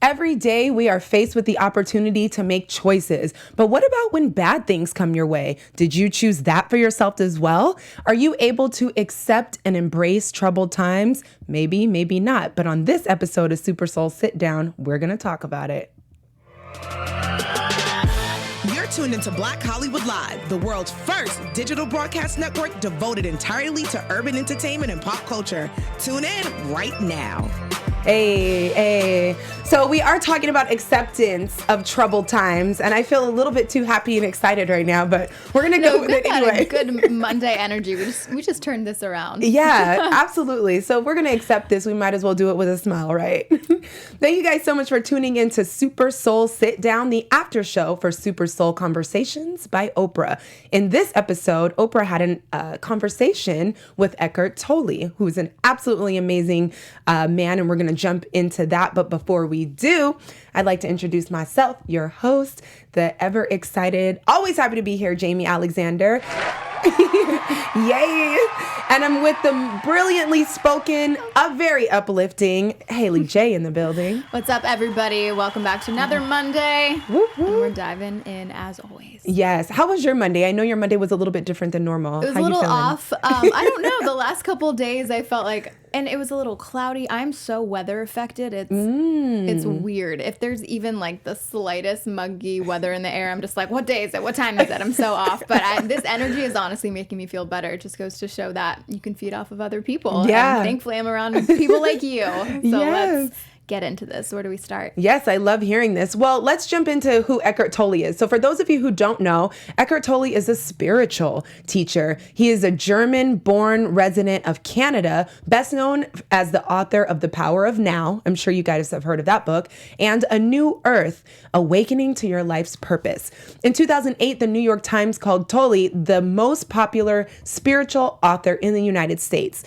Every day we are faced with the opportunity to make choices. But what about when bad things come your way? Did you choose that for yourself as well? Are you able to accept and embrace troubled times? Maybe, maybe not. But on this episode of Super Soul Sit Down, we're going to talk about it. You're tuned into Black Hollywood Live, the world's first digital broadcast network devoted entirely to urban entertainment and pop culture. Tune in right now. Hey. So we are talking about acceptance of troubled times, and I feel a little bit too happy and excited right now, but we're going to go with it anyway. Good Monday energy. We just turned this around. Yeah, absolutely. So if we're going to accept this, we might as well do it with a smile, right? Thank you guys so much for tuning in to Super Soul Sit Down, the after show for Super Soul Conversations by Oprah. In this episode, Oprah had a conversation with Eckhart Tolle, who is an absolutely amazing man, and we're going to jump into that. But before we do, I'd like to introduce myself, your host, the ever excited, always happy to be here, Jamie Alexander. Yay! And I'm with the brilliantly spoken, very uplifting Haley J in the building. What's up, everybody? Welcome back to another Monday. Whoop, whoop. And we're diving in as always. Yes. How was your Monday? I know your Monday was a little bit different than normal. It was How a little you feeling? off. I don't know. The last couple of days, I felt like, and it was a little cloudy. I'm so weather affected. It's weird. If there's even like the slightest muggy weather in the air, I'm just like, what day is it? What time is it? I'm so off. But this energy is honestly making me feel better. It just goes to show that you can feed off of other people. Yeah. And thankfully, I'm around people like you. So Yes. let's get into this. Where do we start? Yes, I love hearing this. Well, let's jump into who Eckhart Tolle is. So for those of you who don't know, Eckhart Tolle is a spiritual teacher. He is a German-born resident of Canada, best known as the author of The Power of Now. I'm sure you guys have heard of that book. And A New Earth, Awakening to Your Life's Purpose. In 2008, the New York Times called Tolle the most popular spiritual author in the United States.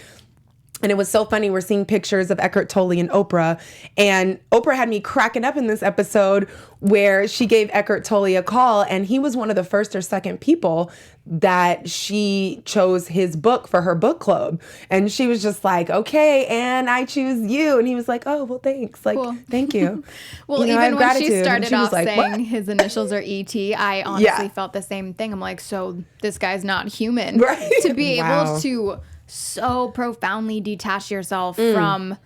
And it was so funny. We're seeing pictures of Eckhart Tolle and Oprah. And Oprah had me cracking up in this episode where she gave Eckhart Tolle a call. And he was one of the first or second people that she chose his book for her book club. And she was just like, okay, and I choose you. And he was like, oh, well, thanks. Like, cool. Thank you. Well, you know, even when she started off like, saying what? his initials are E.T., I honestly felt the same thing. I'm like, so this guy's not human. Right. To be Wow. able to so profoundly detach yourself from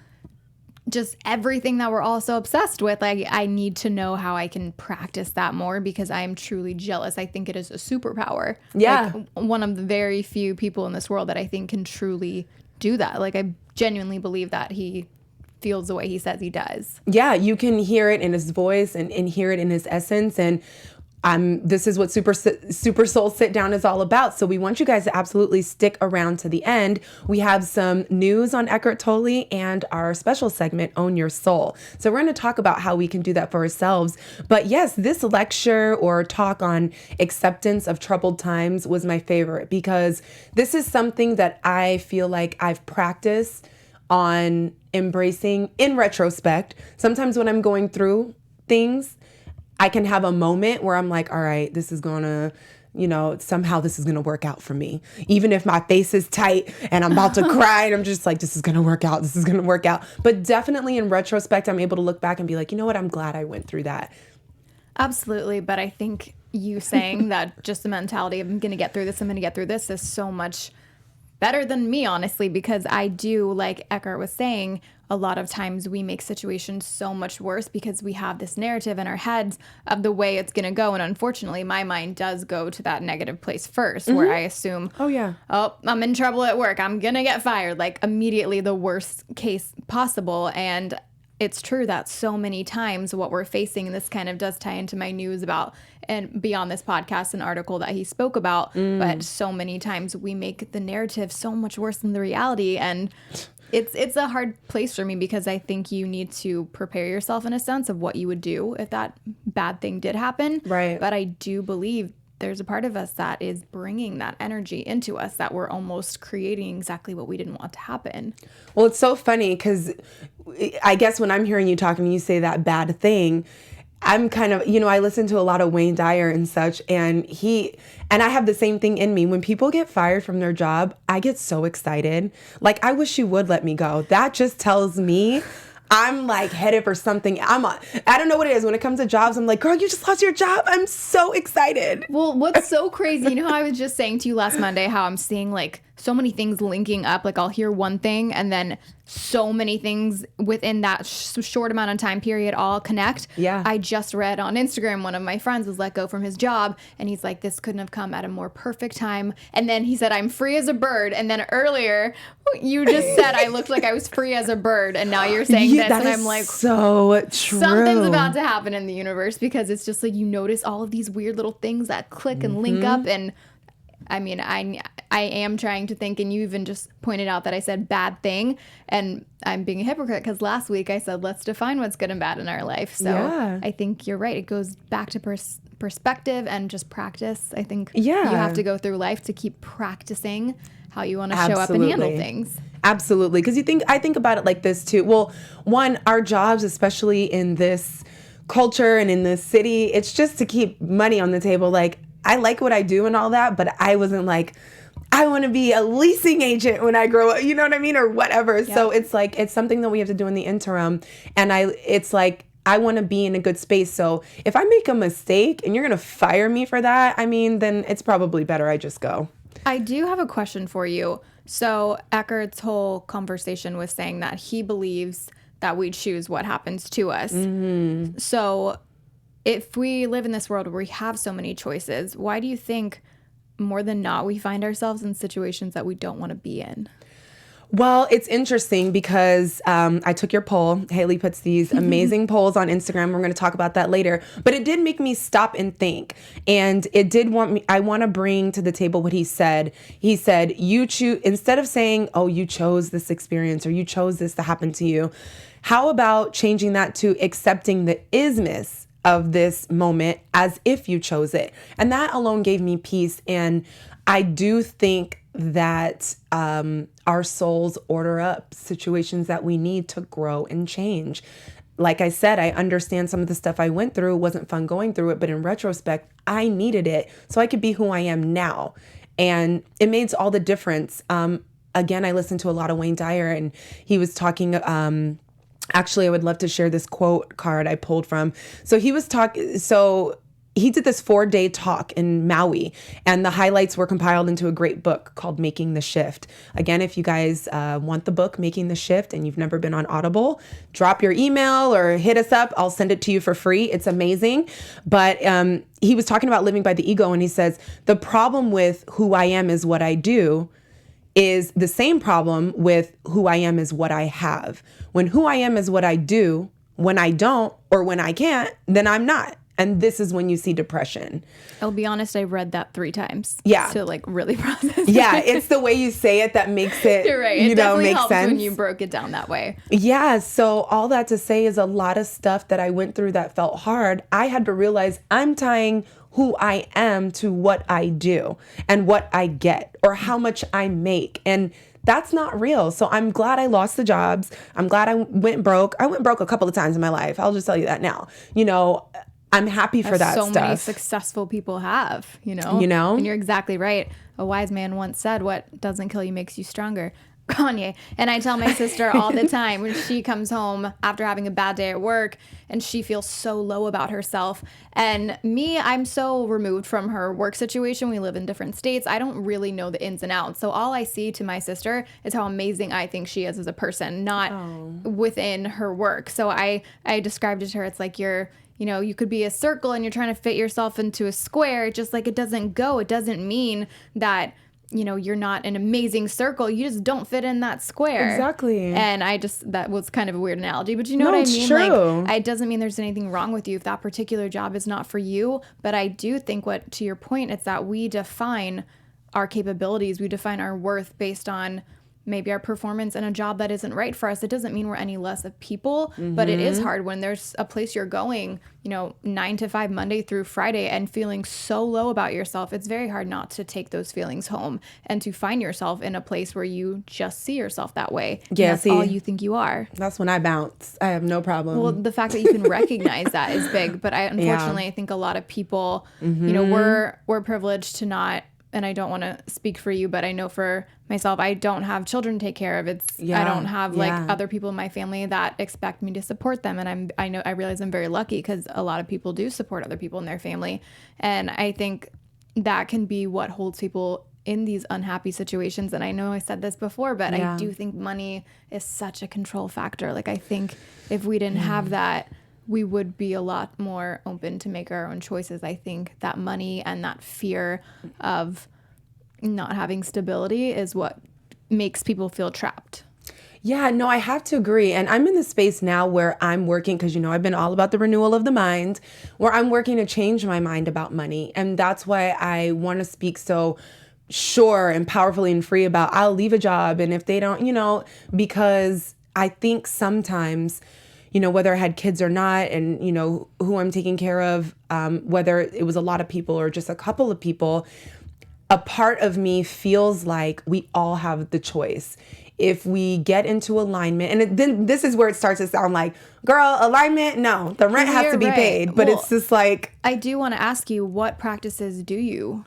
just everything that we're all so obsessed with. Like, I need to know how I can practice that more because I am truly jealous. I think it is a superpower. Yeah. Like, one of the very few people in this world that I think can truly do that. Like, I genuinely believe that he feels the way he says he does. Yeah, you can hear it in his voice and hear it in his essence. And this is what Super Soul Sit Down is all about. So we want you guys to absolutely stick around to the end. We have some news on Eckhart Tolle and our special segment, Own Your Soul. So we're going to talk about how we can do that for ourselves. But yes, this lecture or talk on acceptance of troubled times was my favorite because this is something that I feel like I've practiced on embracing in retrospect. Sometimes when I'm going through things, I can have a moment where I'm like, all right, this is going to, somehow this is going to work out for me. Even if my face is tight and I'm about to cry and I'm just like, this is going to work out. This is going to work out. But definitely in retrospect, I'm able to look back and be like, you know what? I'm glad I went through that. Absolutely. But I think you saying that just the mentality of I'm going to get through this is so much better than me, honestly, because I do, like Eckhart was saying, a lot of times we make situations so much worse because we have this narrative in our heads of the way it's going to go. And unfortunately, my mind does go to that negative place first, where I assume, oh, I'm in trouble at work. I'm going to get fired. Like immediately the worst case possible. And it's true that so many times what we're facing, and this kind of does tie into my news about, and beyond this podcast, an article that he spoke about, but so many times we make the narrative so much worse than the reality. And it's a hard place for me because I think you need to prepare yourself in a sense of what you would do if that bad thing did happen. Right. But I do believe there's a part of us that is bringing that energy into us, that we're almost creating exactly what we didn't want to happen. Well, it's so funny because I guess when I'm hearing you talk and you say that bad thing, I'm kind of, I listen to a lot of Wayne Dyer and such, and I have the same thing in me. When people get fired from their job, I get so excited. Like, I wish you would let me go. That just tells me I'm like headed for something. I don't know what it is. When it comes to jobs, I'm like, girl, you just lost your job. I'm so excited. Well, what's so crazy, you know how I was just saying to you last Monday how I'm seeing like so many things linking up. Like I'll hear one thing and then so many things within that short amount of time period all connect. Yeah. I just read on Instagram, one of my friends was let go from his job and he's like, this couldn't have come at a more perfect time. And then he said, I'm free as a bird. And then earlier you just said I looked like I was free as a bird. And now you're saying this and I'm like, so true. Something's about to happen in the universe because it's just like you notice all of these weird little things that click and link up. And I mean, I am trying to think, and you even just pointed out that I said bad thing, and I'm being a hypocrite because last week I said, let's define what's good and bad in our life. So yeah. I think you're right. It goes back to perspective and just practice. I think you have to go through life to keep practicing how you want to show up and handle things. Absolutely. Because I think about it like this too. Well, one, our jobs, especially in this culture and in this city, it's just to keep money on the table. Like, I like what I do and all that, but I wasn't like, I want to be a leasing agent when I grow up, you know what I mean? Or whatever. Yeah. So it's like, it's something that we have to do in the interim. And it's like, I want to be in a good space. So if I make a mistake and you're going to fire me for that, I mean, then it's probably better I just go. I do have a question for you. So Eckhart's whole conversation was saying that he believes that we choose what happens to us. Mm-hmm. So if we live in this world where we have so many choices, why do you think more than not we find ourselves in situations that we don't want to be in? Well, it's interesting because I took your poll. Haley puts these amazing polls on Instagram. We're going to talk about that later. But it did make me stop and think. And it did I want to bring to the table what he said. He said, you choose, instead of saying, oh, you chose this experience or you chose this to happen to you, how about changing that to accepting the isness of this moment as if you chose it? And that alone gave me peace. And I do think that our souls order up situations that we need to grow and change. Like I said, I understand some of the stuff I went through. It wasn't fun going through it, but in retrospect, I needed it so I could be who I am now. And it made all the difference. Again, I listened to a lot of Wayne Dyer, and he was talking actually, I would love to share this quote card I pulled from. So he was talking, he did this 4-day talk in Maui, and the highlights were compiled into a great book called Making the Shift. Again, if you guys want the book, Making the Shift, and you've never been on Audible, drop your email or hit us up. I'll send it to you for free. It's amazing. But he was talking about living by the ego, and he says, the problem with who I am is what I do is the same problem with who I am is what I have. When who I am is what I do, when I don't or when I can't, then I'm not. And this is when you see depression. I'll be honest, I read that 3 times. Yeah. To like really process it. Yeah, it's the way you say it that makes it, You're right. It definitely make helps sense. when you broke it down that way. Yeah, so all that to say is a lot of stuff that I went through that felt hard. I had to realize I'm tying who I am to what I do and what I get or how much I make. And that's not real. So I'm glad I lost the jobs. I'm glad I went broke. I went broke a couple of times in my life. I'll just tell you that now. I'm happy for that stuff. So many successful people have, And you're exactly right. A wise man once said, what doesn't kill you makes you stronger. Kanye. And I tell my sister all the time when she comes home after having a bad day at work and she feels so low about herself. And me, I'm so removed from her work situation. We live in different states. I don't really know the ins and outs. So all I see to my sister is how amazing I think she is as a person, not within her work. So I described it to her. It's like you could be a circle and you're trying to fit yourself into a square. Just like it doesn't go. It doesn't mean that you're not an amazing circle. You just don't fit in that square. Exactly. And that was kind of a weird analogy, but you know what I mean? True. Like, it doesn't mean there's anything wrong with you if that particular job is not for you. But I do think to your point, it's that we define our capabilities. We define our worth based on maybe our performance in a job that isn't right for us. It doesn't mean we're any less of people, but it is hard when there's a place you're going, 9 to 5, Monday through Friday, and feeling so low about yourself. It's very hard not to take those feelings home and to find yourself in a place where you just see yourself that way. Yeah, that's all you think you are. That's when I bounce. I have no problem. Well, the fact that you can recognize that is big, but unfortunately, I think a lot of people, we're privileged to not and I don't want to speak for you, but I know for myself, I don't have children to take care of. I don't have like other people in my family that expect me to support them. And I realize I'm very lucky because a lot of people do support other people in their family. And I think that can be what holds people in these unhappy situations. And I know I said this before, but I do think money is such a control factor. Like, I think if we didn't have that, we would be a lot more open to make our own choices. I think that money and that fear of not having stability is what makes people feel trapped. Yeah, no, I have to agree. And I'm in the space now where I'm working, because, I've been all about the renewal of the mind, where I'm working to change my mind about money. And that's why I want to speak so sure and powerfully and free about I'll leave a job. And if they don't, because I think sometimes, whether I had kids or not, and, who I'm taking care of, whether it was a lot of people or just a couple of people, a part of me feels like we all have the choice. If we get into alignment, and then this is where it starts to sound like, girl, alignment, no, the rent has to be paid. But it's just like, I do want to ask you, what practices do you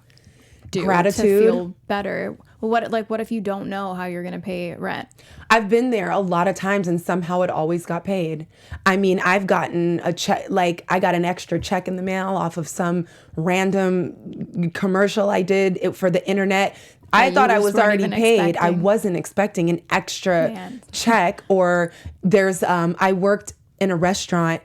do gratitude to feel better? What if you don't know how you're going to pay rent? I've been there a lot of times and somehow it always got paid. I mean, I've gotten a check, like I got an extra check in the mail off of some random commercial I did for the internet. I thought I was already paid. I wasn't expecting an extra check. Or there's, I worked in a restaurant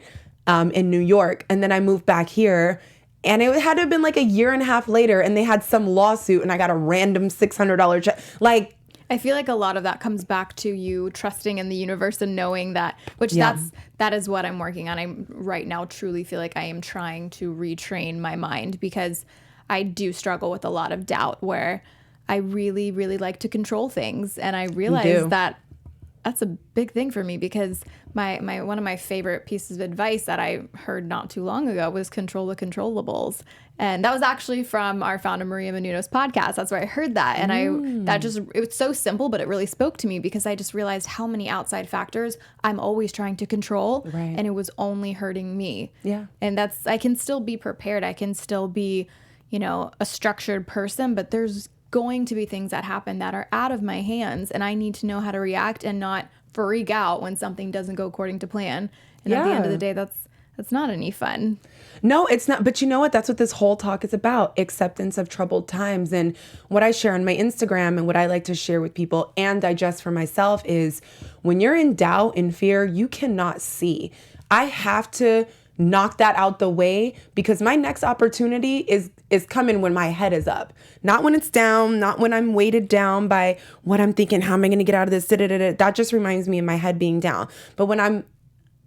in New York, and then I moved back here. And it had to have been like a year and a half later, and they had some lawsuit, and I got a random $600 check. Like, I feel like a lot of that comes back to you trusting in the universe and knowing that, that is what I'm working on. I'm right now truly feel like I am trying to retrain my mind, because I do struggle with a lot of doubt where I really, really like to control things. And I realize that that's a big thing for me, because my one of my favorite pieces of advice that I heard not too long ago was control the controllables. And that was actually from our founder, Maria Menounos podcast. That's where I heard that. And it was so simple, but it really spoke to me, because I just realized how many outside factors I'm always trying to control. Right. And it was only hurting me. Yeah. And I can still be prepared. I can still be, a structured person, but there's going to be things that happen that are out of my hands, and I need to know how to react and not freak out when something doesn't go according to plan. And at the end of the day, that's not any fun. No, it's not. But you know what? That's what this whole talk is about: acceptance of troubled times. And what I share on my Instagram and what I like to share with people and digest for myself is, when you're in doubt and fear, you cannot see. I have to knock that out the way, because my next opportunity is coming when my head is up, not when it's down, not when I'm weighted down by what I'm thinking, how am I going to get out of this? That just reminds me of my head being down. But when I'm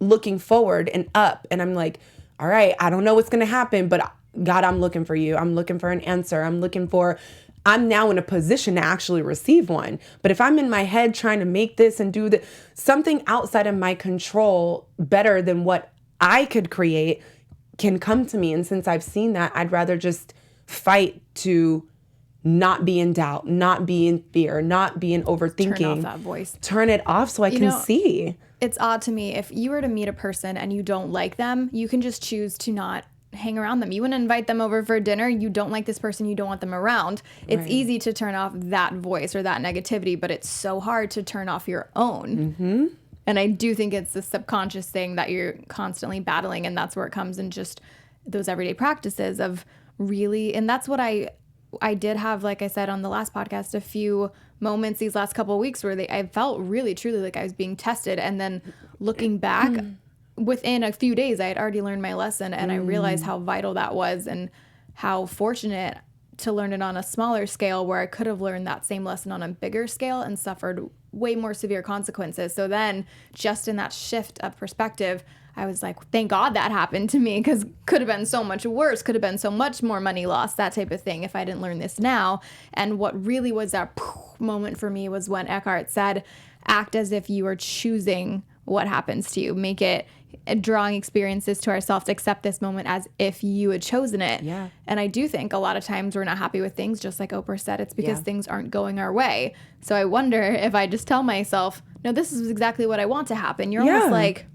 looking forward and up, and I'm like, all right, I don't know what's going to happen, but God, I'm looking for you. I'm looking for an answer. I'm now in a position to actually receive one. But if I'm in my head trying to make this and do something outside of my control better than what I could create can come to me. And since I've seen that, I'd rather just fight to not be in doubt, not be in fear, not be in overthinking. Turn off that voice. Turn it off so I can see. It's odd to me. If you were to meet a person and you don't like them, you can just choose to not hang around them. You wouldn't invite them over for dinner. You don't like this person. You don't want them around. It's easy to turn off that voice or that negativity, but it's so hard to turn off your own. Mm-hmm. And I do think it's the subconscious thing that you're constantly battling. And that's where it comes in, just those everyday practices of really, and that's what I did have, like I said on the last podcast, a few moments these last couple of weeks where I felt really, truly like I was being tested. And then looking back, within a few days, I had already learned my lesson, and I realized how vital that was, and how fortunate to learn it on a smaller scale, where I could have learned that same lesson on a bigger scale and suffered way more severe consequences. So then, just in that shift of perspective, I was like, thank God that happened to me, because could have been so much worse, could have been so much more money lost, that type of thing, if I didn't learn this now. And what really was that moment for me was when Eckhart said, act as if you are choosing what happens to you. Make it drawing experiences to ourselves to accept this moment as if you had chosen it. Yeah. And I do think a lot of times we're not happy with things, just like Oprah said, it's because things aren't going our way. So I wonder if I just tell myself, no, this is exactly what I want to happen. You're almost like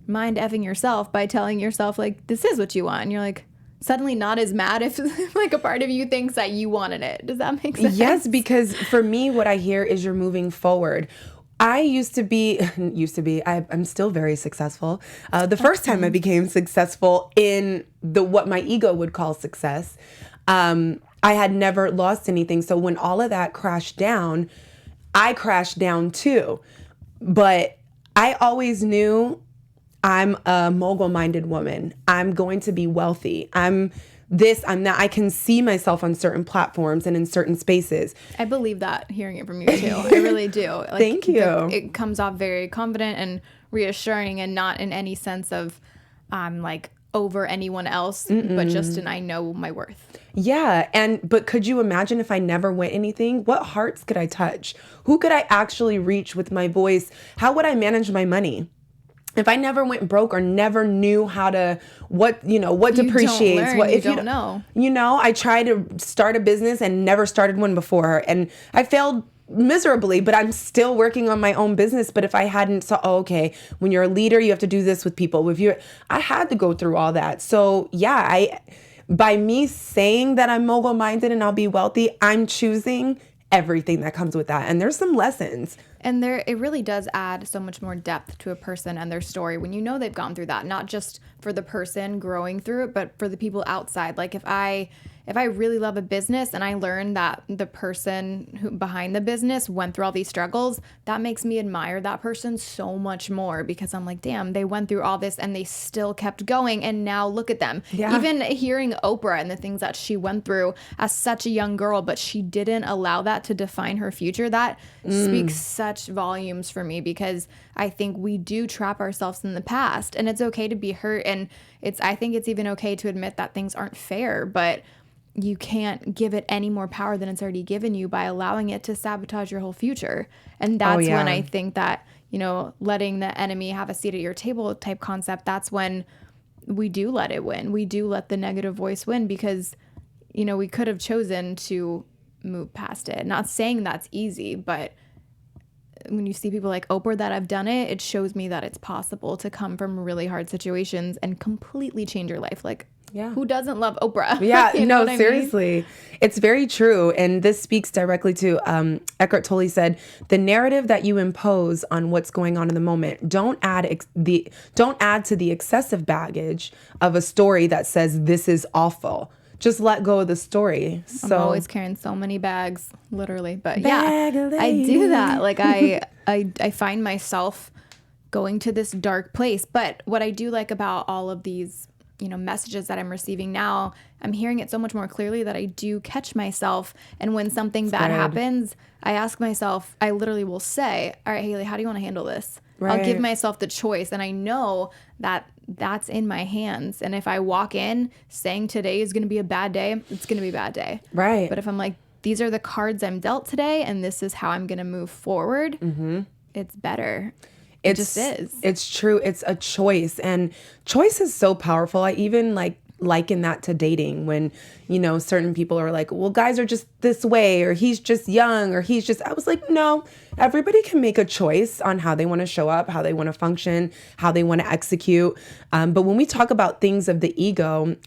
mind effing yourself by telling yourself, like, this is what you want. And you're like, suddenly not as mad if like a part of you thinks that you wanted it. Does that make sense? Yes, because for me, what I hear is you're moving forward. I I'm still very successful. The first time I became successful in what my ego would call success, I had never lost anything. So when all of that crashed down, I crashed down too. But I always knew I'm a mogul-minded woman. I'm going to be wealthy. I'm that. I can see myself on certain platforms and in certain spaces. I believe that, hearing it from you too. I really do. Like, Thank you. It comes off very confident and reassuring, and not in any sense of I'm like over anyone else, but just I know my worth. Yeah. But could you imagine if I never went anything? What hearts could I touch? Who could I actually reach with my voice? How would I manage my money? If I never went broke or never knew how to, what depreciates, what if you don't know, I tried to start a business and never started one before, and I failed miserably, but I'm still working on my own business. But if I hadn't okay, when you're a leader, you have to do this with people. I had to go through all that. So yeah, by me saying that I'm mogul minded and I'll be wealthy, I'm choosing everything that comes with that. And there's some lessons. And it really does add so much more depth to a person and their story when you know they've gone through that, not just for the person growing through it, but for the people outside. Like if I really love a business and I learn that the person behind the business went through all these struggles, that makes me admire that person so much more, because I'm like, damn, they went through all this and they still kept going, and now look at them. Yeah. Even hearing Oprah and the things that she went through as such a young girl, but she didn't allow that to define her future, that speaks such volumes for me, because I think we do trap ourselves in the past, and it's okay to be hurt, and I think it's even okay to admit that things aren't fair, but you can't give it any more power than it's already given you by allowing it to sabotage your whole future. And that's when I think that, letting the enemy have a seat at your table type concept, that's when we do let it win. We do let the negative voice win, because, we could have chosen to move past it. Not saying that's easy, but when you see people like Oprah that have done it, it shows me that it's possible to come from really hard situations and completely change your life. Like, yeah. Who doesn't love Oprah? Yeah, no, seriously. Mean? It's very true. And this speaks directly to Eckhart Tolle said, the narrative that you impose on what's going on in the moment, don't add to the excessive baggage of a story that says this is awful. Just let go of the story. So I'm always carrying so many bags, literally. But I do that. Like I find myself going to this dark place. But what I do like about all of these messages that I'm receiving now, I'm hearing it so much more clearly that I do catch myself. And when something bad happens, I ask myself, I literally will say, all right, Haley, how do you want to handle this? Right. I'll give myself the choice. And I know that that's in my hands. And if I walk in saying today is going to be a bad day, it's going to be a bad day. Right. But if I'm like, these are the cards I'm dealt today, and this is how I'm going to move forward, it's better. It just is. It's true. It's a choice, and choice is so powerful. I even liken that to dating, when, certain people are like, well, guys are just this way, or he's just young, or I was like, no, everybody can make a choice on how they want to show up, how they want to function, how they want to execute. But when we talk about things of the ego,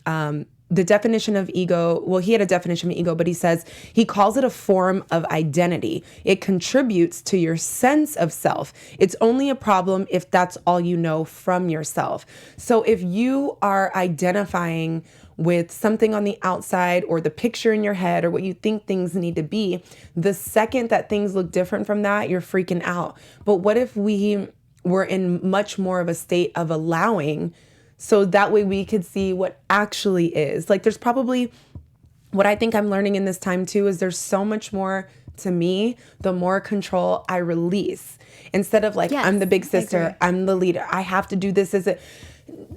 the definition of ego, well, he had a definition of ego, but he calls it a form of identity. It contributes to your sense of self. It's only a problem if that's all you know from yourself. So if you are identifying with something on the outside, or the picture in your head, or what you think things need to be, the second that things look different from that, you're freaking out. But what if we were in much more of a state of allowing, so that way we could see what actually is? Like, there's probably, what I think I'm learning in this time too, is there's so much more to me, the more control I release. Instead of like, yes, I'm the big sister, I'm the leader, I have to do this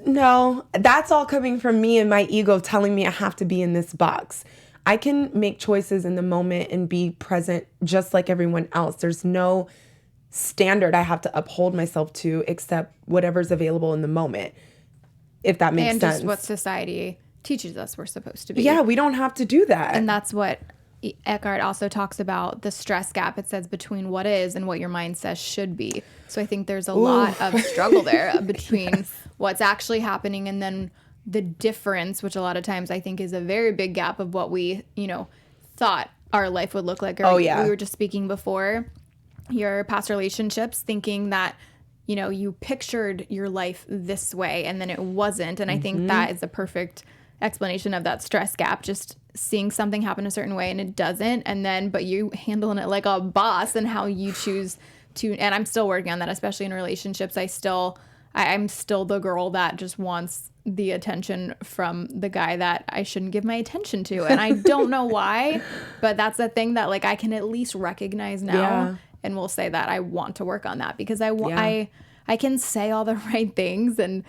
no, that's all coming from me and my ego telling me I have to be in this box. I can make choices in the moment and be present just like everyone else. There's no standard I have to uphold myself to except whatever's available in the moment. If that makes sense. And just what society teaches us we're supposed to be. Yeah, we don't have to do that. And that's what Eckhart also talks about, the stress gap, it says, between what is and what your mind says should be. So I think there's a lot of struggle there between what's actually happening and then the difference, which a lot of times I think is a very big gap of what we, thought our life would look like. Or we were just speaking before, your past relationships, thinking that, you pictured your life this way and then it wasn't. And I think that is a perfect explanation of that stress gap, just seeing something happen a certain way and it doesn't, and then but you handling it like a boss, and how you choose to. And I'm still working on that, especially in relationships. I'm still the girl that just wants the attention from the guy that I shouldn't give my attention to, and I don't know why, but that's the thing that like I can at least recognize now, and will say that I want to work on that, because I can say all the right things and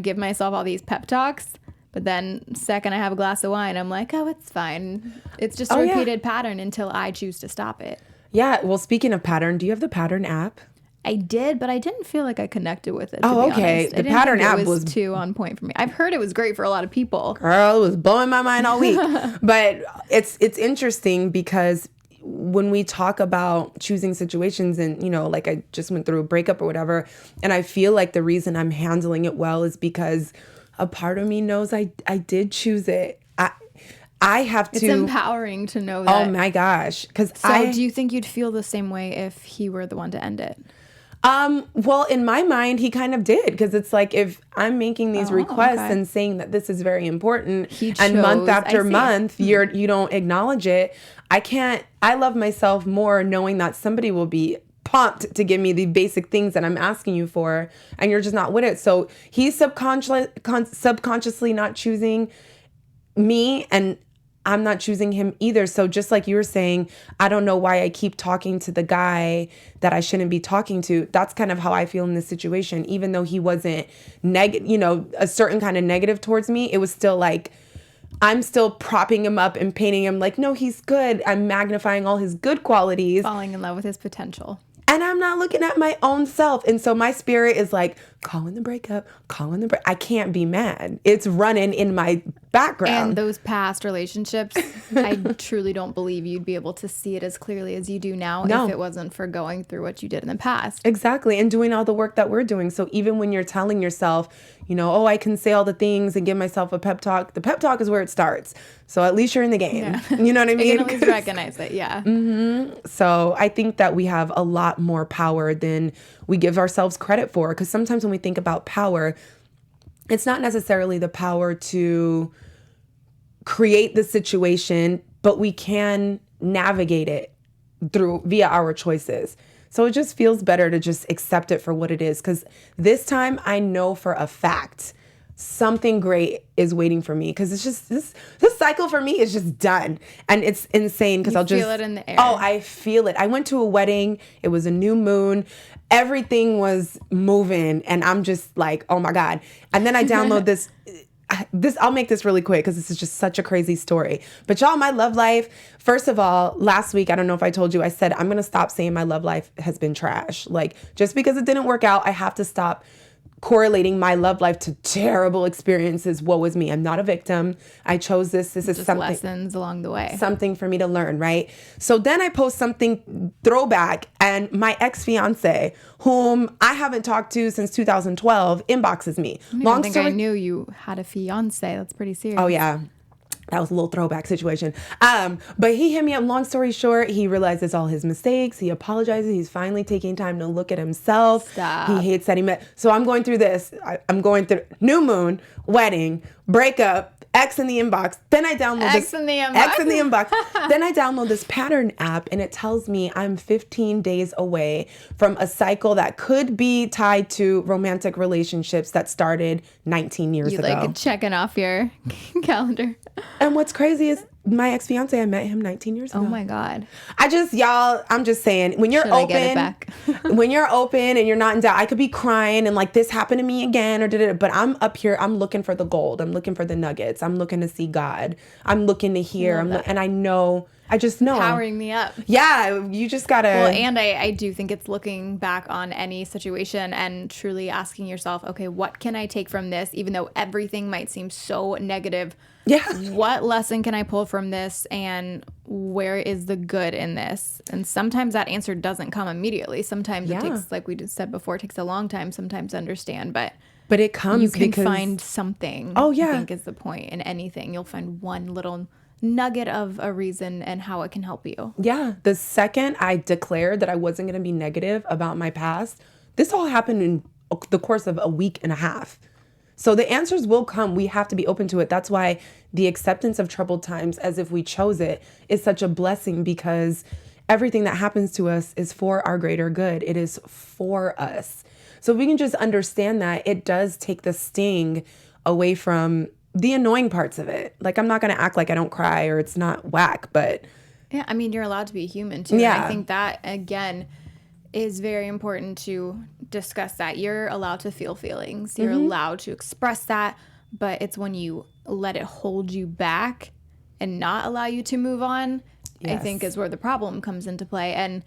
give myself all these pep talks. But then second I have a glass of wine, I'm like, oh, it's fine. It's just a repeated pattern until I choose to stop it. Yeah. Well, speaking of pattern, do you have the Pattern app? I did, but I didn't feel like I connected with it. Oh, okay. The Pattern app was too on point for me. I've heard it was great for a lot of people. Girl, it was blowing my mind all week. But it's interesting because when we talk about choosing situations, and, like I just went through a breakup or whatever, and I feel like the reason I'm handling it well is because a part of me knows I did choose it. I have to. It's empowering to know that. Oh my gosh. So do you think you'd feel the same way if he were the one to end it? Well, in my mind, he kind of did, because it's like, if I'm making these requests and saying that this is very important, and month after month, you don't acknowledge it. I love myself more knowing that somebody will be pumped to give me the basic things that I'm asking you for, and you're just not with it. So he's subconsciously not choosing me, and I'm not choosing him either. So just like you were saying, I don't know why I keep talking to the guy that I shouldn't be talking to. That's kind of how I feel in this situation. Even though he wasn't a certain kind of negative towards me, it was still like, I'm still propping him up and painting him like, no, he's good. I'm magnifying all his good qualities. Falling in love with his potential. And I'm not looking at my own self. And so my spirit is like, calling the breakup, I can't be mad. It's running in my background. And those past relationships, I truly don't believe you'd be able to see it as clearly as you do now if it wasn't for going through what you did in the past. Exactly. And doing all the work that we're doing. So even when you're telling yourself, I can say all the things and give myself a pep talk, the pep talk is where it starts. So at least you're in the game. Yeah. You know what I mean? I can at least recognize it. Yeah. Mm-hmm. So I think that we have a lot more power than we give ourselves credit for. Because sometimes when we think about power, it's not necessarily the power to create the situation, but we can navigate it via our choices. So it just feels better to just accept it for what it is. Because this time I know for a fact something great is waiting for me, because it's just this cycle for me is just done, and it's insane because I'll just feel it in the air. Oh, I feel it. I went to a wedding. It was a new moon. Everything was moving, and I'm just like, oh my God. And then I download this. I'll make this really quick because this is just such a crazy story. But y'all, my love life, first of all, last week, I don't know if I told you, I said, I'm going to stop saying my love life has been trash. Like, just because it didn't work out, I have to stop correlating my love life to terrible experiences. Woe is me. I'm not a victim. I chose this. This is just something. Lessons along the way. Something for me to learn, right? So then I post something throwback, and my ex-fiance, whom I haven't talked to since 2012, inboxes me. I knew you had a fiance. That's pretty serious. Oh, yeah. That was a little throwback situation. But he hit me up. Long story short, he realizes all his mistakes. He apologizes. He's finally taking time to look at himself. Stop. He hates that he met. So I'm going through this. I'm going through new moon, wedding, breakup, X in the inbox. Then I download X in the inbox. Then I download this Pattern app, and it tells me I'm 15 days away from a cycle that could be tied to romantic relationships that started 19 years ago. You like checking off your calendar. And what's crazy is my ex-fiance, I met him 19 years ago. Oh my God. I'm just saying, when you're when you're open and you're not in doubt, I could be crying and like, this happened to me again, but I'm up here, I'm looking for the gold. I'm looking for the nuggets. I'm looking to see God. I'm looking to hear. And I just know. Powering me up. Yeah, you just gotta. Well, and I do think it's looking back on any situation and truly asking yourself, okay, what can I take from this? Even though everything might seem so negative. Yeah. What lesson can I pull from this, and where is the good in this? And sometimes that answer doesn't come immediately. Sometimes it takes, like we just said before, it takes a long time sometimes to understand. But But it comes you can because find something. Oh, yeah. I think is the point in anything. You'll find one little nugget of a reason and how it can help you. Yeah. The second I declared that I wasn't going to be negative about my past, this all happened in the course of a week and a half. So the answers will come. We have to be open to it. That's why the acceptance of troubled times, as if we chose it, is such a blessing, because everything that happens to us is for our greater good. It is for us. So if we can just understand that, it does take the sting away from the annoying parts of it. Like, I'm not going to act like I don't cry or it's not whack, but yeah, I mean, you're allowed to be human too. Yeah. And I think that, again, is very important to discuss that. You're allowed to feel feelings. You're allowed to express that, but it's when you let it hold you back and not allow you to move on, I think is where the problem comes into play. And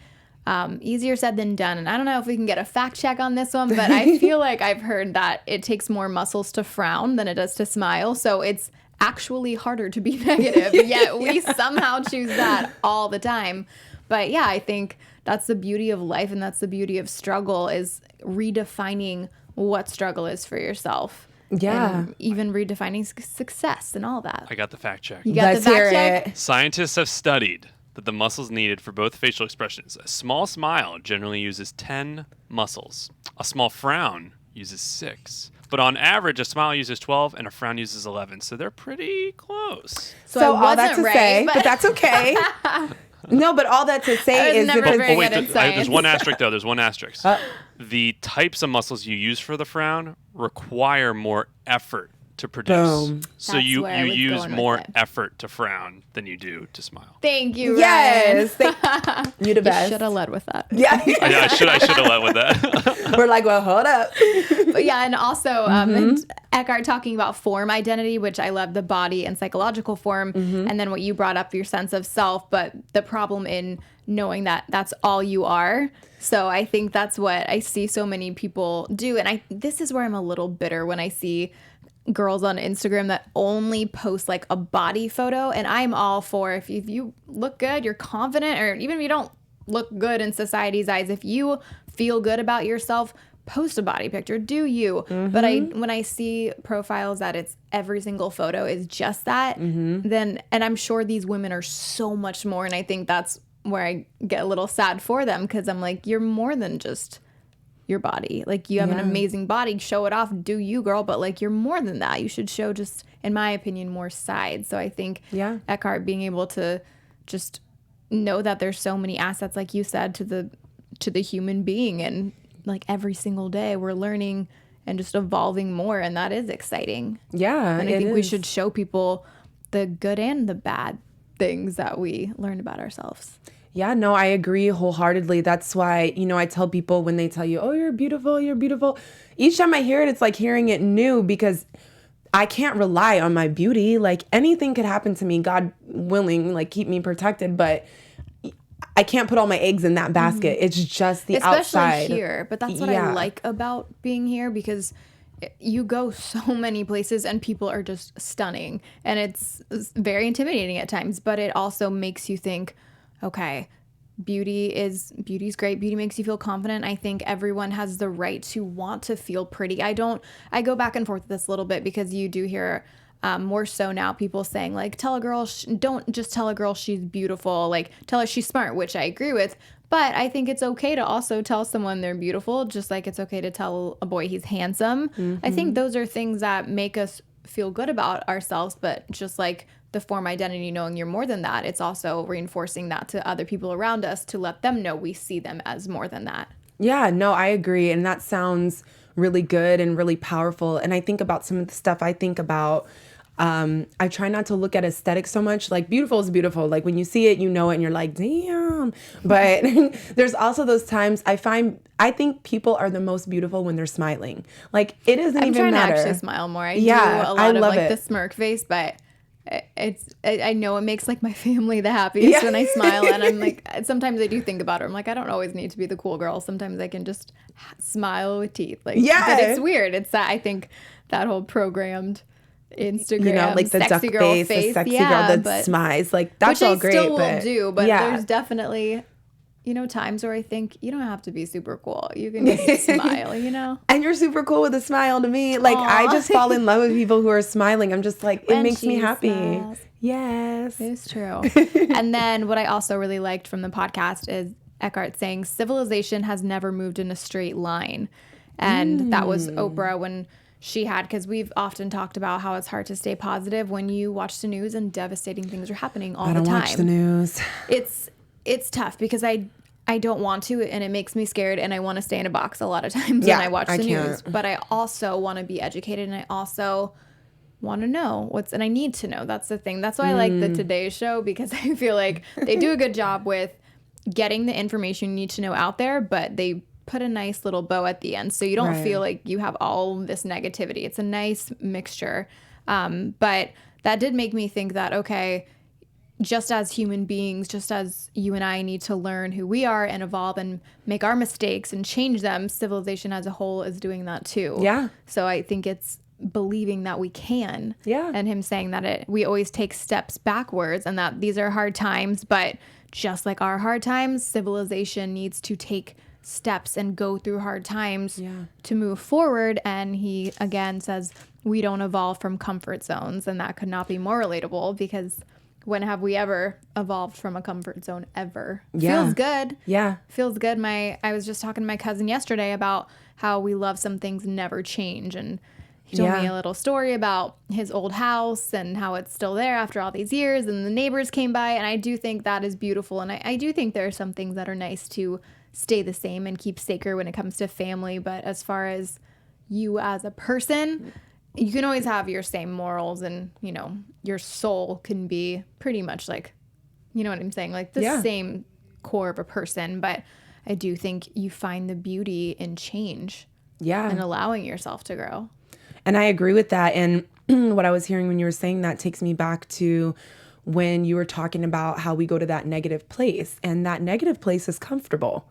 easier said than done. And I don't know if we can get a fact check on this one, but I feel like I've heard that it takes more muscles to frown than it does to smile. So it's actually harder to be negative, yet we somehow choose that all the time. But yeah, I think that's the beauty of life, and that's the beauty of struggle, is redefining what struggle is for yourself. Yeah. And even redefining success and all that. I got the fact check. You got Let's the hear fact check? it. Scientists have studied that the muscles needed for both facial expressions. A small smile generally uses 10 muscles. A small frown uses 6. But on average, a smile uses 12 and a frown uses 11. So they're pretty close. So I all that wasn't to say, right, but that's okay. No, but all that to say is never if very Oh, wait, good at science. there's one asterisk, though. There's one asterisk. The types of muscles you use for the frown require more effort to produce. Boom. So That's you where I was use going with more it. effort to frown than you do to smile. Thank you, yes, Ryan. you the best. Should have led with that. Yeah, I should have led with that. we're like, well, hold up. But yeah, and also and Eckhart talking about form identity, which I love, the body and psychological form, and then what you brought up, your sense of self, but the problem in knowing that that's all you are. So I think that's what I see so many people do, and this is where I'm a little bitter when I see girls on Instagram that only post like a body photo. And I'm all for, if you look good, you're confident, or even if you don't look good in society's eyes, if you feel good about yourself, post a body picture, do you. But when I see profiles that it's every single photo is just that, then, and I'm sure these women are so much more, and I think that's where I get a little sad for them, because I'm like, you're more than just your body. Like, you have an amazing body, show it off, do you, girl, but like, you're more than that. You should show, just in my opinion, more sides. So I think Eckhart being able to just know that there's so many assets, like you said, to the human being, and like every single day we're learning and just evolving more, and that is exciting. Yeah, And I think we should show people the good and the bad things that we learn about ourselves. Yeah, no, I agree wholeheartedly. That's why, I tell people when they tell you, oh, you're beautiful, you're beautiful. Each time I hear it, it's like hearing it new, because I can't rely on my beauty. Like, anything could happen to me, God willing, like keep me protected, but I can't put all my eggs in that basket. It's just the Especially outside. here. But that's what I like about being here, because you go so many places and people are just stunning, and it's very intimidating at times, but it also makes you think, okay, beauty's great. Beauty makes you feel confident. I think everyone has the right to want to feel pretty. I go back and forth with this a little bit, because you do hear more so now people saying, like, tell a girl, don't just tell a girl she's beautiful, like tell her she's smart, which I agree with. But I think it's okay to also tell someone they're beautiful, just like it's okay to tell a boy he's handsome. I think those are things that make us feel good about ourselves, but just like the form identity, knowing you're more than that, it's also reinforcing that to other people around us, to let them know we see them as more than that. Yeah, no, I agree. And that sounds really good and really powerful. And I think about some of the stuff I think about. I try not to look at aesthetics so much. Like, beautiful is beautiful. Like, when you see it, you know it, and you're like, damn. But there's also those times I think people are the most beautiful when they're smiling. Like, it doesn't I'm even trying matter. to actually smile more. I do Yeah, a I lot of love like it. the smirk face, but I know it makes like my family the happiest when I smile, and I'm like, sometimes I do think about it. I'm like, I don't always need to be the cool girl. Sometimes I can just smile with teeth. Like, but it's weird. It's that, I think, that whole programmed Instagram, like the duck sexy girl face, the sexy yeah, girl that but, smiles. Like, that's which all I great. still will but do, but there's definitely, times where I think you don't have to be super cool. You can just smile, And you're super cool with a smile to me. Like, I just fall in love with people who are smiling. I'm just like, it makes me happy. Smiles. Yes. It's true. And then what I also really liked from the podcast is Eckhart saying civilization has never moved in a straight line. And that was Oprah when she had, because we've often talked about how it's hard to stay positive when you watch the news and devastating things are happening all the time. I don't watch the news. It's tough because I don't want to, and it makes me scared, and I want to stay in a box a lot of times when I watch the news. But I also want to be educated, and I also want to know and I need to know. That's the thing. That's why I like the Today Show, because I feel like they do a good job with getting the information you need to know out there, but they put a nice little bow at the end, so you don't feel like you have all this negativity. It's a nice mixture. But that did make me think that, okay, just as human beings, just as you and I need to learn who we are and evolve and make our mistakes and change them, civilization as a whole is doing that too. Yeah. So I think it's believing that we can. Yeah. And him saying that we always take steps backwards and that these are hard times, but just like our hard times, civilization needs to take steps and go through hard times to move forward. And he again says we don't evolve from comfort zones, and that could not be more relatable, because when have we ever evolved from a comfort zone ever? Yeah. Feels good. Yeah. Feels good. I was just talking to my cousin yesterday about how we love some things never change. And he told me a little story about his old house and how it's still there after all these years, and the neighbors came by. And I do think that is beautiful. And I do think there are some things that are nice to stay the same and keep sacred when it comes to family. But as far as you as a person, you can always have your same morals, and, your soul can be pretty much like, you know what I'm saying? Like the same core of a person. But I do think you find the beauty in change and allowing yourself to grow. And I agree with that. And what I was hearing when you were saying that takes me back to when you were talking about how we go to that negative place, and that negative place is comfortable.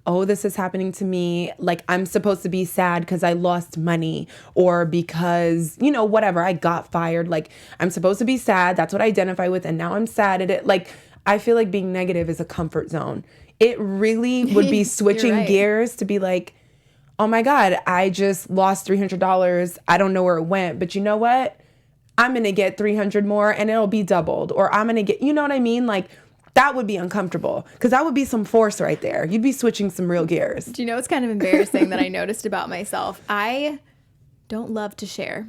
Oh, this is happening to me. Like, I'm supposed to be sad because I lost money, or because, whatever, I got fired. Like, I'm supposed to be sad. That's what I identify with. And now I'm sad at it. Like, I feel like being negative is a comfort zone. It really would be switching gears to be like, oh my God, I just lost $300. I don't know where it went, but you know what? I'm going to get 300 more and it'll be doubled. Or I'm going to get, you know what I mean? Like, that would be uncomfortable, because that would be some force right there. You'd be switching some real gears. Do you know what's kind of embarrassing that I noticed about myself? I don't love to share.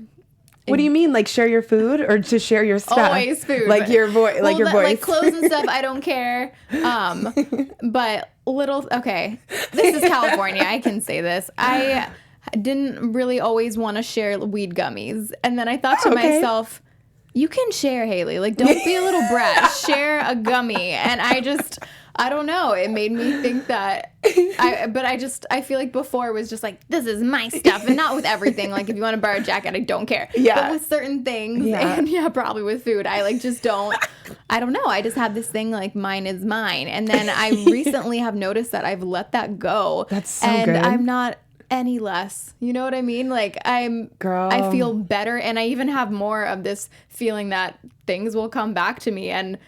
What do you mean? Like, share your food, or to share your stuff? Always food. Like your voice, like your voice. Like clothes and stuff, I don't care. But okay, this is California. I can say this. I didn't really always want to share weed gummies. And then I thought to myself, you can share, Haley. Like, don't be a little brat. Share a gummy. And I don't know. It made me think that I feel like before it was just like, this is my stuff, and not with everything. Like, if you want to borrow a jacket, I don't care. Yeah. But with certain things, and probably with food, I just don't. I don't know. I just had this thing like, mine is mine. And then I recently have noticed that I've let that go. That's so good. And I'm not any less. You know what I mean? Like, I feel better, and I even have more of this feeling that things will come back to me. And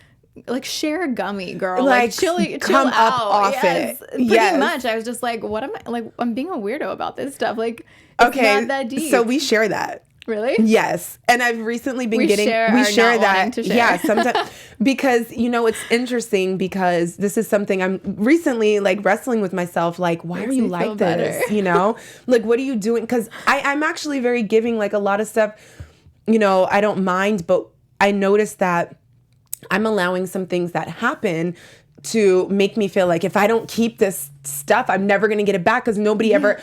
like, share a gummy, girl. Like chill come out. Up off it. Pretty much. I was just like, what am I, like, I'm being a weirdo about this stuff. Like, it's not that deep. So we share that. Really? Yes. And I've recently been we share that. Yeah, sometimes because it's interesting, because this is something I'm recently like wrestling with myself, like, why are you like this? Like, what are you doing? Because I'm actually very giving. Like, a lot of stuff, I don't mind, but I noticed that I'm allowing some things that happen to make me feel like if I don't keep this stuff, I'm never going to get it back, because nobody's going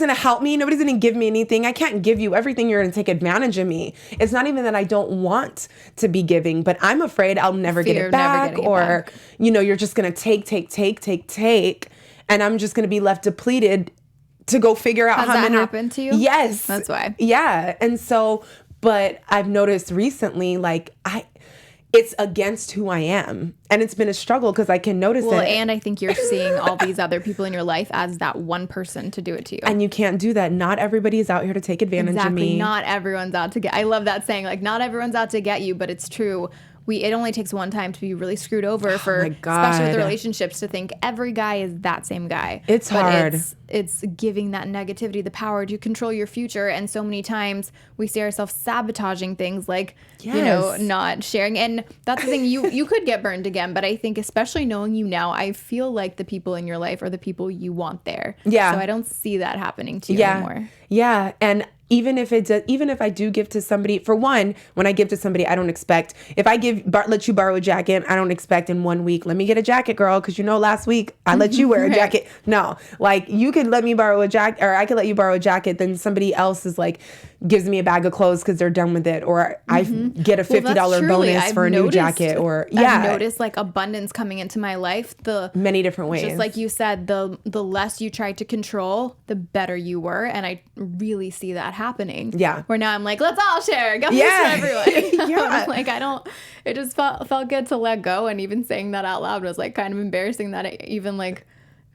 to help me. Nobody's going to give me anything. I can't give you everything. You're going to take advantage of me. It's not even that I don't want to be giving, but I'm afraid I'll never get it back, or, you're just going to take, and I'm just going to be left depleted to go figure out how that happened to you? Yes. That's why. Yeah. And so, but I've noticed recently, like, it's against who I am. And it's been a struggle, because I can notice it. Well, and I think you're seeing all these other people in your life as that one person to do it to you. And you can't do that. Not everybody is out here to take advantage of me. Not everyone's out to get. I love that saying, like, not everyone's out to get you, but it's true. it only takes one time to be really screwed over for, my God. especially with relationships, to think every guy is that same guy. It's hard. It's giving that negativity the power to control your future. And so many times we see ourselves sabotaging things like, not sharing. And that's the thing, you could get burned again. But I think especially knowing you now, I feel like the people in your life are the people you want there. Yeah. So I don't see that happening to you anymore. Yeah. And even if I do give to somebody, for one, when I give to somebody, I don't expect, if I let you borrow a jacket, I don't expect in 1 week, let me get a jacket, girl, because last week I let you wear a jacket. No, like, you could let me borrow a jacket, or I could let you borrow a jacket, then somebody else is like, gives me a bag of clothes because they're done with it, or I get a $50 bonus for a new jacket, or I've noticed like abundance coming into my life, many different ways. Just like you said, the less you tried to control, the better you were, and I really see that happening. Yeah. Where now I'm like, let's all share, go for everyone. Yeah. Like, it just felt good to let go, and even saying that out loud was like kind of embarrassing that I even like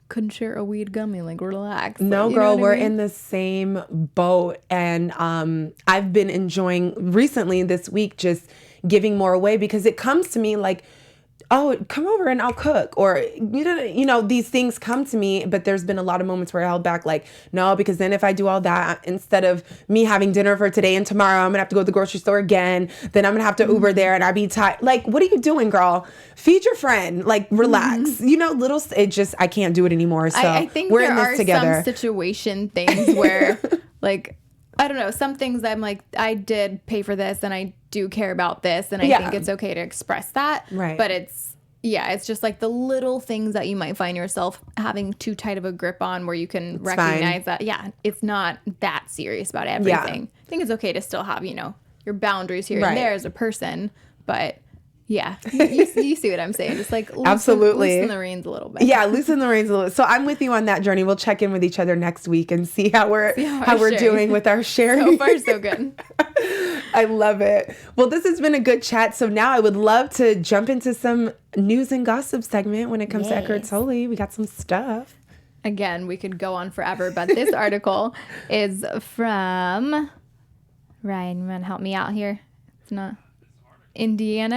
couldn't share a weed gummy. Like, relax. No, like, girl, we're in the same boat. And I've been enjoying recently this week just giving more away, because it comes to me like, oh, come over and I'll cook. Or, these things come to me. But there's been a lot of moments where I held back, like, no, because then if I do all that, instead of me having dinner for today and tomorrow, I'm going to have to go to the grocery store again. Then I'm going to have to Uber there and I'd be tired. Like, what are you doing, girl? Feed your friend. Like, relax. I can't do it anymore. So I think we're there in this are together. some situation things where, like, I don't know, some things I'm like, I did pay for this and I do care about this, and I think it's okay to express that. Right. But it's just like the little things that you might find yourself having too tight of a grip on, where you can recognize that, it's not that serious about everything. I think it's okay to still have, your boundaries here and there as a person, but you see what I'm saying? Just like loosen the reins a little bit. Yeah, loosen the reins a little. So I'm with you on that journey. We'll check in with each other next week and see how we're doing with our sharing. So far, so good. I love it. Well, this has been a good chat. So now I would love to jump into some news and gossip segment when it comes to Eckhart Tolle. We got some stuff. Again, we could go on forever, but this article is from Ryan. You want to help me out here? It's not Indian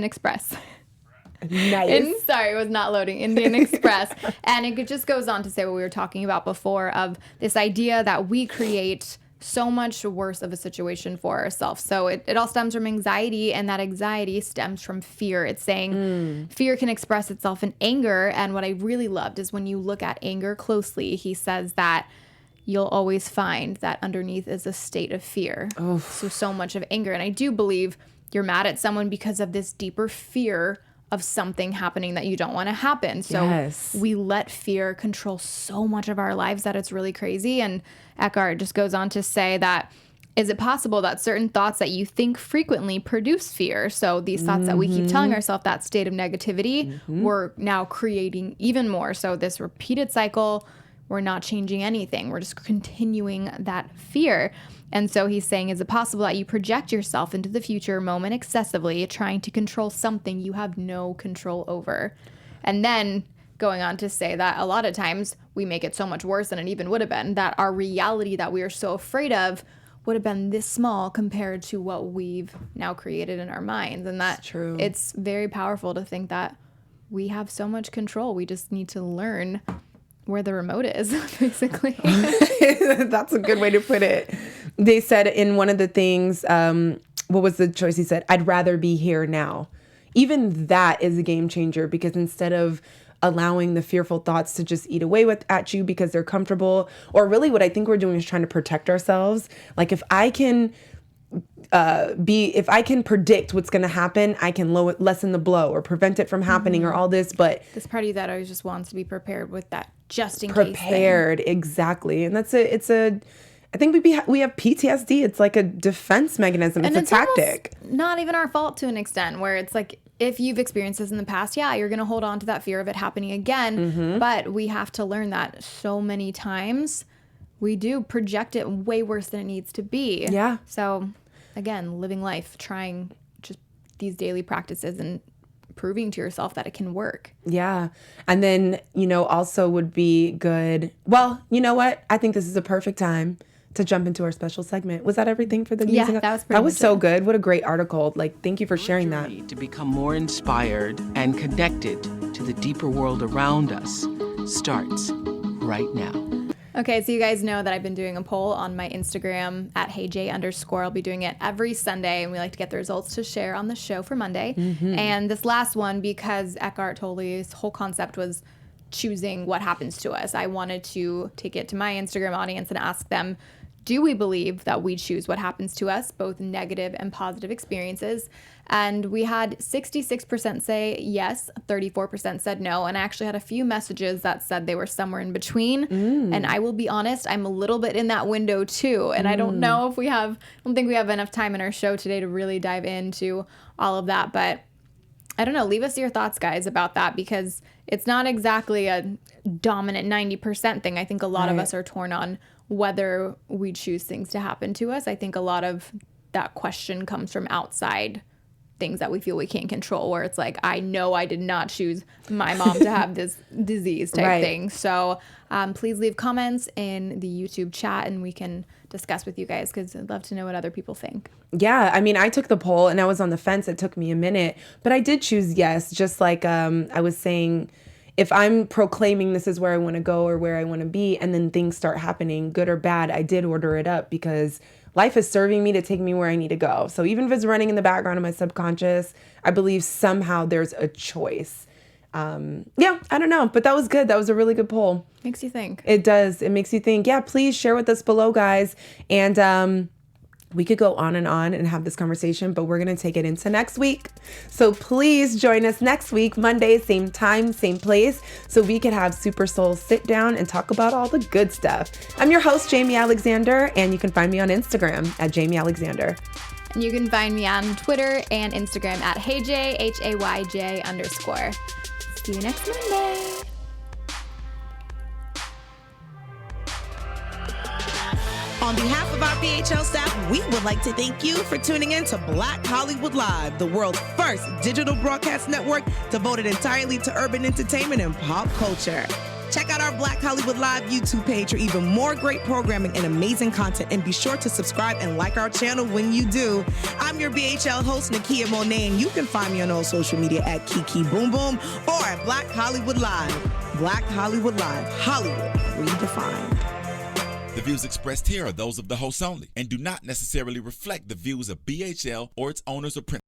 Express. Nice. Sorry, it was not loading. Indian Express. And it just goes on to say what we were talking about before, of this idea that we create so much worse of a situation for ourselves. So it all stems from anxiety, and that anxiety stems from fear. It's saying fear can express itself in anger. And what I really loved is when you look at anger closely, he says that you'll always find that underneath is a state of fear. So much of anger. And I do believe you're mad at someone because of this deeper fear of something happening that you don't want to happen. So we let fear control so much of our lives that it's really crazy. And Eckhart just goes on to say that, is it possible that certain thoughts that you think frequently produce fear? So these thoughts that we keep telling ourselves, that state of negativity, we're now creating even more. So this repeated cycle, we're not changing anything. We're just continuing that fear. And so he's saying, is it possible that you project yourself into the future moment excessively, trying to control something you have no control over? And then going on to say that a lot of times we make it so much worse than it even would have been, that our reality that we are so afraid of would have been this small compared to what we've now created in our minds. And that it's very powerful to think that we have so much control. We just need to learn where the remote is, basically. That's a good way to put it. They said in one of the things, what was the choice? He said, I'd rather be here now. Even that is a game changer, because instead of allowing the fearful thoughts to just eat away at you because they're comfortable, or really what I think we're doing is trying to protect ourselves. Like, if I can predict what's going to happen, I can lessen the blow or prevent it from happening, or all this. But this part of you that always just wants to be prepared with that just in case. Prepared, exactly. And I think we have PTSD. It's like a defense mechanism. It's a tactic. Not even our fault to an extent, where it's like, if you've experienced this in the past, you're going to hold on to that fear of it happening again. But we have to learn that so many times we do project it way worse than it needs to be. Yeah. So again, living life, trying just these daily practices and proving to yourself that it can work. Yeah. And then, also would be good. Well, you know what? I think this is a perfect time to jump into our special segment. Was that everything for the news? Yeah, that was pretty That was much so it. good. What a great article. Like, thank you for sharing that. Journey to become more inspired and connected to the deeper world around us starts right now. Okay, so you guys know that I've been doing a poll on my Instagram at HeyJ_. I'll be doing it every Sunday, and we like to get the results to share on the show for Monday. And this last one, because Eckhart Tolle's whole concept was choosing what happens to us, I wanted to take it to my Instagram audience and ask them, do we believe that we choose what happens to us, both negative and positive experiences? And we had 66% say yes, 34% said no. And I actually had a few messages that said they were somewhere in between. And I will be honest, I'm a little bit in that window too. And I don't know if I don't think we have enough time in our show today to really dive into all of that. But I don't know, leave us your thoughts, guys, about that, because it's not exactly a dominant 90% thing. I think a lot of us are torn on whether we choose things to happen to us. I think a lot of that question comes from outside things that we feel we can't control, where it's like, I know I did not choose my mom to have this disease type thing. So please leave comments in the YouTube chat and we can discuss with you guys, because I'd love to know what other people think. Yeah, I mean, I took the poll and I was on the fence. It took me a minute, but I did choose yes. Just like I was saying, if I'm proclaiming this is where I want to go or where I want to be, and then things start happening, good or bad, I did order it up because life is serving me to take me where I need to go. So even if it's running in the background of my subconscious, I believe somehow there's a choice. Yeah, I don't know, but that was good. That was a really good poll. Makes you think. It does. It makes you think. Yeah, please share with us below, guys. And we could go on and have this conversation, but we're going to take it into next week. So please join us next week, Monday, same time, same place, so we could have Super Soul sit down and talk about all the good stuff. I'm your host, Jamie Alexander, and you can find me on Instagram at Jamie Alexander. And you can find me on Twitter and Instagram at HeyJ, HAYJ_. See you next Monday. On behalf of our BHL staff, we would like to thank you for tuning in to Black Hollywood Live, the world's first digital broadcast network devoted entirely to urban entertainment and pop culture. Check out our Black Hollywood Live YouTube page for even more great programming and amazing content, and be sure to subscribe and like our channel when you do. I'm your BHL host, Nakia Monet, and you can find me on all social media at Kiki Boom Boom or at Black Hollywood Live. Black Hollywood Live, Hollywood redefined. The views expressed here are those of the hosts only and do not necessarily reflect the views of BHL or its owners or principals.